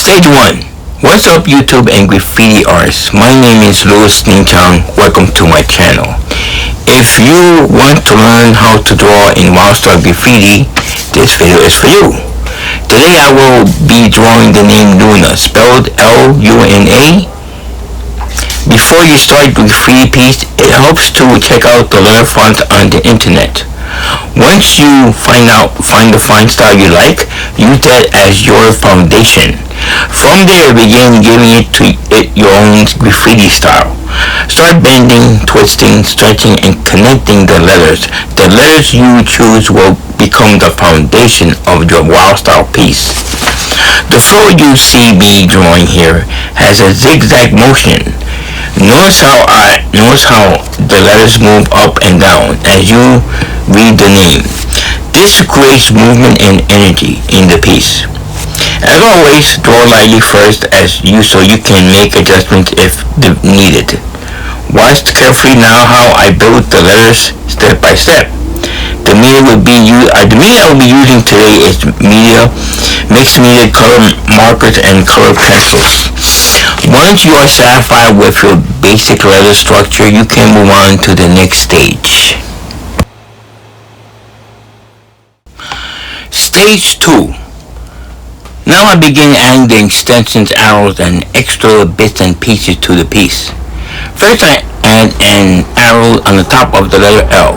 Stage 1. What's up YouTube and graffiti artists? My name is Louis Ninchang. Welcome to my channel. If you want to learn how to draw in Wildstyle Graffiti, this video is for you. Today I will be drawing the name Luna, spelled L-U-N-A. Before you start the graffiti piece, it helps to check out the letter font on the internet. Once you find the font style you like, use that as your foundation. From there, begin giving it your own graffiti style. Start bending, twisting, stretching, and connecting the letters. The letters you choose will become the foundation of your Wildstyle piece. The floor you see me drawing here has a zigzag motion. Notice how the letters move up and down as you read the name. This creates movement and energy in the piece. As always, draw lightly first so you can make adjustments if needed. Watch carefully now how I build the letters step by step. The media I will be using today is mixed media color markers and color pencils. Once you are satisfied with your basic letter structure, you can move on to the next stage. Stage 2. Now I begin adding the extensions, arrows, and extra bits and pieces to the piece. First I add an arrow on the top of the letter L.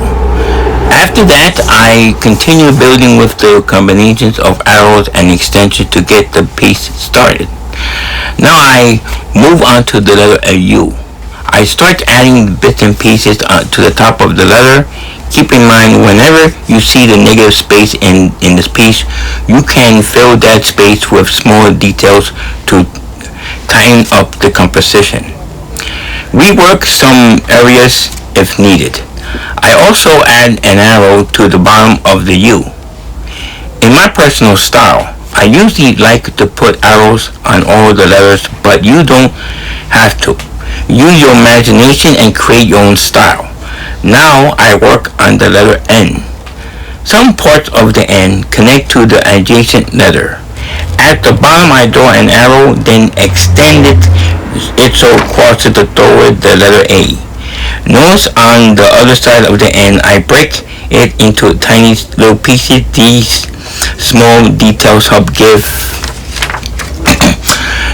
After that, I continue building with the combinations of arrows and extensions to get the piece started. Now I move on to the letter U. I start adding bits and pieces to the top of the letter. Keep in mind, whenever you see the negative space in this piece, you can fill that space with small details to tighten up the composition. Rework some areas if needed. I also add an arrow to the bottom of the U. In my personal style, I usually like to put arrows on all the letters, but you don't have to. Use your imagination and create your own style. Now I work on the letter N. Some parts of the N connect to the adjacent letter. At the bottom I draw an arrow, then extend it so it crosses toward the letter A. Notice on the other side of the N, I break it into tiny little pieces. These small details help give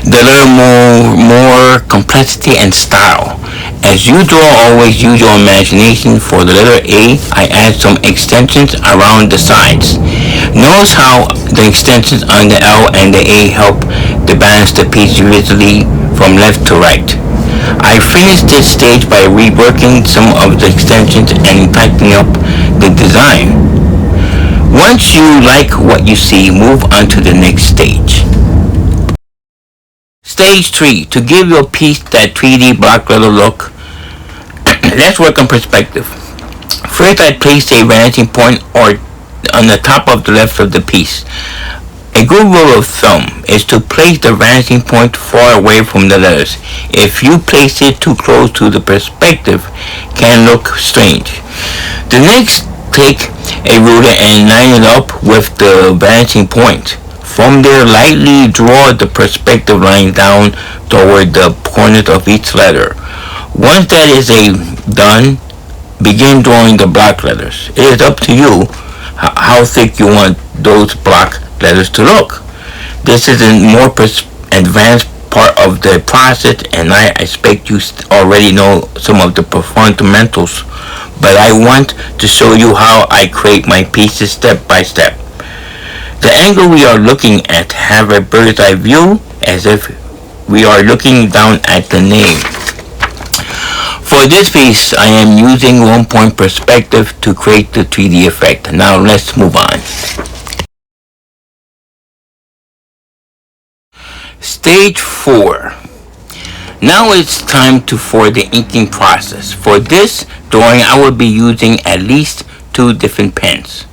the letter more complexity and style. As you draw, always use your imagination. For the letter A, I add some extensions around the sides. Notice how the extensions on the L and the A help to balance the piece visually from left to right. I finished this stage by reworking some of the extensions and tightening up the design. Once you like what you see, move on to the next stage. Stage 3. To give your piece that 3D block letter look, let's work on perspective. First, I place a vanishing point on the top of the left of the piece. A good rule of thumb is to place the vanishing point far away from the letters. If you place it too close to the perspective, it can look strange. The next, take a ruler and line it up with the vanishing point. From there, lightly draw the perspective line down toward the corners of each letter. Once that is done, begin drawing the block letters. It is up to you how thick you want those block letters to look. This is a more advanced part of the process, and I expect you already know some of the fundamentals, but I want to show you how I create my pieces step by step. The angle we are looking at have a bird's eye view, as if we are looking down at the name. For this piece, I am using 1-point perspective to create the 3D effect. Now let's move on. Stage 4. Now it's time for the inking process. For this drawing, I will be using at least 2 different pens.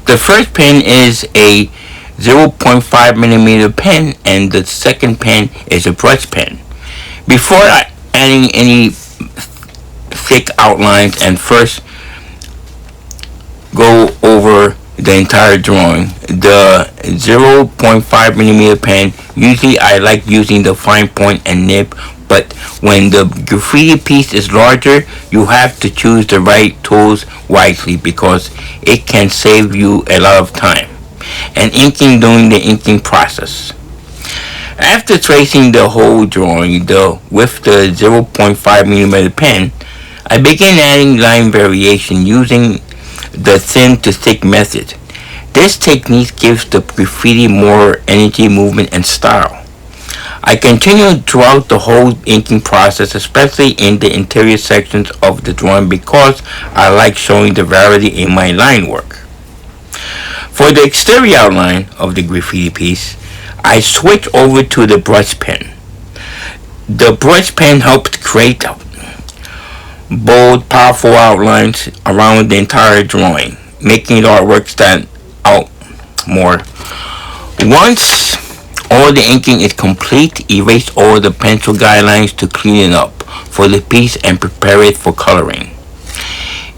The first pen is a 0.5mm pen, and the second pen is a brush pen. Before adding any thick outlines, and first go over the entire drawing. The 0.5 millimeter pen, usually I like using the fine point and nib, but when the graffiti piece is larger, you have to choose the right tools wisely because it can save you a lot of time and inking during the inking process. After tracing the whole drawing with the 0.5 millimeter pen, I began adding line variation using the thin to thick method. This technique gives the graffiti more energy, movement, and style. I continued throughout the whole inking process, especially in the interior sections of the drawing because I like showing the variety in my line work. For the exterior outline of the graffiti piece, I switched over to the brush pen. The brush pen helps create bold, powerful outlines around the entire drawing, making the artwork stand out more. Once all the inking is complete, erase all the pencil guidelines to clean it up for the piece and prepare it for coloring.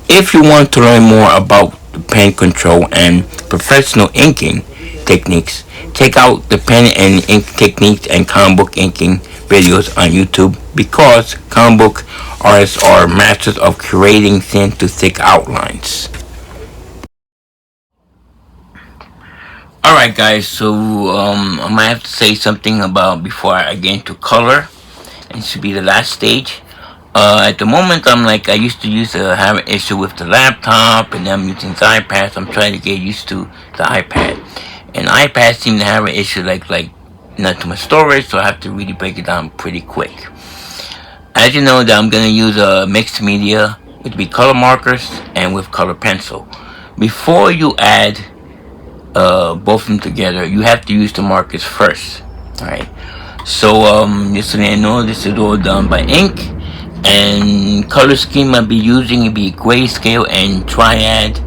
If you want to learn more about pen control and professional inking techniques, check out the pen and ink techniques and comic book inking videos on YouTube because comic book artists are masters of creating thin to thick outlines. Alright guys, so I might have to say something about before I get into color. It should be the last stage. At the moment, I used to have an issue with the laptop, and I'm using the iPad, so I'm trying to get used to the iPad. And iPad seem to have an issue like not too much storage, so I have to really break it down pretty quick. As you know, that I'm gonna use a mixed media, which would be color markers and with color pencil. Before you add both of them together, you have to use the markers first. Alright. So just so you know, this is all done by ink. And color scheme I'll be using will be grayscale and triad,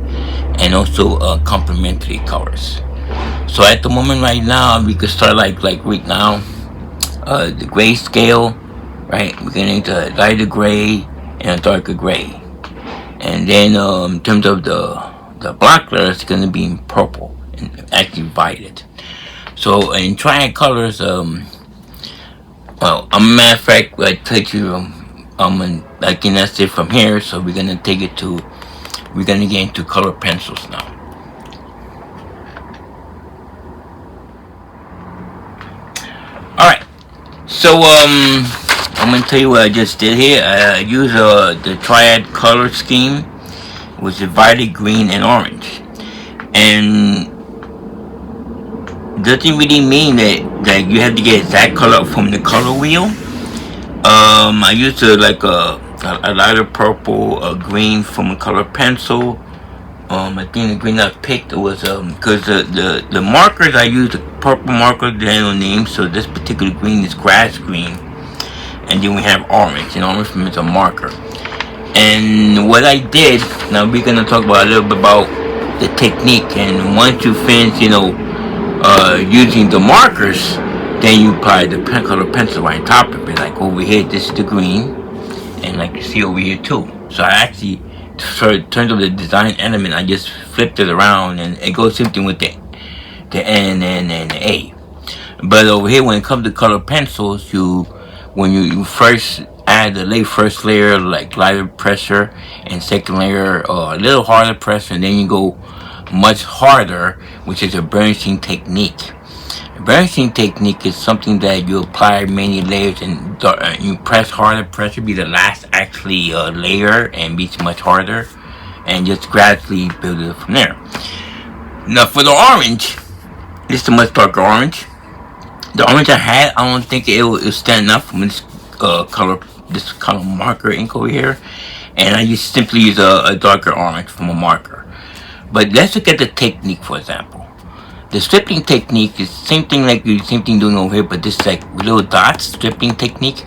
and also complementary colors. So at the moment right now, we could start like right now, the grayscale, right? We're getting into a lighter gray and a darker gray, and then in terms of the black color, it's gonna be in purple and actually violet. So in triad colors, well, a matter of fact, I take you. I cannot say from here, so we're gonna get into color pencils now. Alright, so I'm gonna tell you what I just did here. I used the triad color scheme, which is violet, green, and orange, and doesn't really mean that you have to get exact color from the color wheel. I used a lighter purple, a green from a color pencil. I think the green I picked was because the markers I used, the purple marker, they had no name, so this particular green is grass green, and then we have orange, and orange means a marker. And what I did, now we're gonna talk about a little bit about the technique, and once you finish, using the markers, then you apply the color pencil right on top of it. Like over here, this is the green, and like you see over here too. So I actually, in terms of the design element, I just flipped it around, and it goes same thing with the N and the A. But over here, when it comes to color pencils, when you first add the first layer, like lighter pressure, and second layer, a little harder pressure, and then you go much harder, which is a burnishing technique. Burnishing technique is something that you apply many layers, and you press harder. Pressure be the last actually layer, and be much harder, and just gradually build it from there. Now for the orange, this is a much darker orange. The orange I had, I don't think it will stand up from this color marker ink over here, and I just simply use a darker orange from a marker. But let's look at the technique, for example. The stripping technique is same thing doing over here, but this is like little dots stripping technique.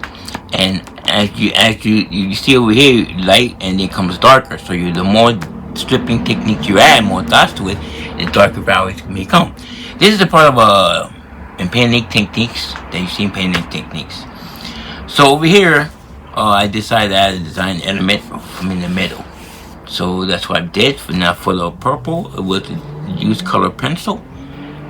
And as you see over here, light, and it comes darker. So the more stripping technique you add, more dots to it, the darker values may come. This is a part of in painting techniques that you see in painting techniques. So over here, I decided to add a design element from in the middle. So that's what I did. For the purple, it was use color pencil.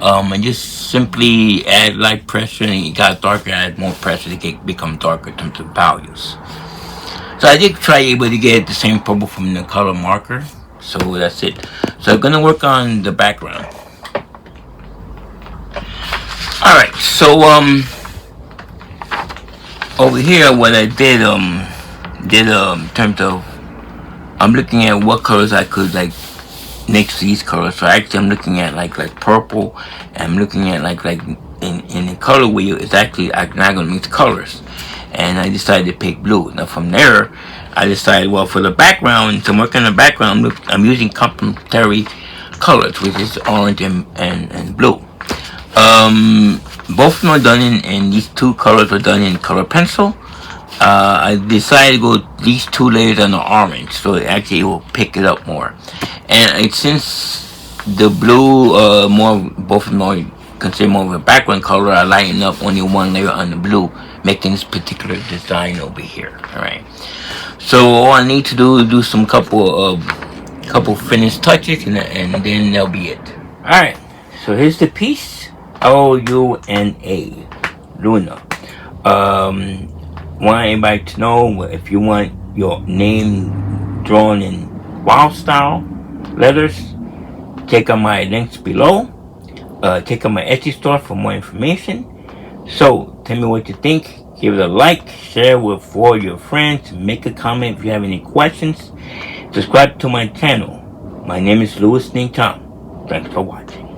And just simply add light pressure, and it got darker, add more pressure to become darker in terms of values. So I did try able to get the same purple from the color marker. So that's it. So I'm gonna work on the background. Alright, so over here what I did in terms of I'm looking at what colors I could like next to these colors. So actually I'm looking at like purple, and I'm looking at like in the color wheel it's actually I'm not gonna mix colors. And I decided to pick blue. Now from there I decided, well, for the background, to work on the background, I'm using complementary colors, which is orange and blue. Both of them are done in these two colors were done in color pencil. I decided to go these two layers on the orange, so it will pick it up more. And since the blue, both of them are considered more of a background color, I lighten up only one layer on the blue, making this particular design over here. All right. So all I need to do is do some couple finished touches, and then that'll be it. All right. So here's the piece. Luna. Luna. Want anybody to know if you want your name drawn in Wildstyle letters? Check out my links below. Check out my Etsy store for more information. So tell me what you think. Give it a like, share with all your friends, make a comment if you have any questions. Subscribe to my channel. My name is Louis Ning Tom. Thanks for watching.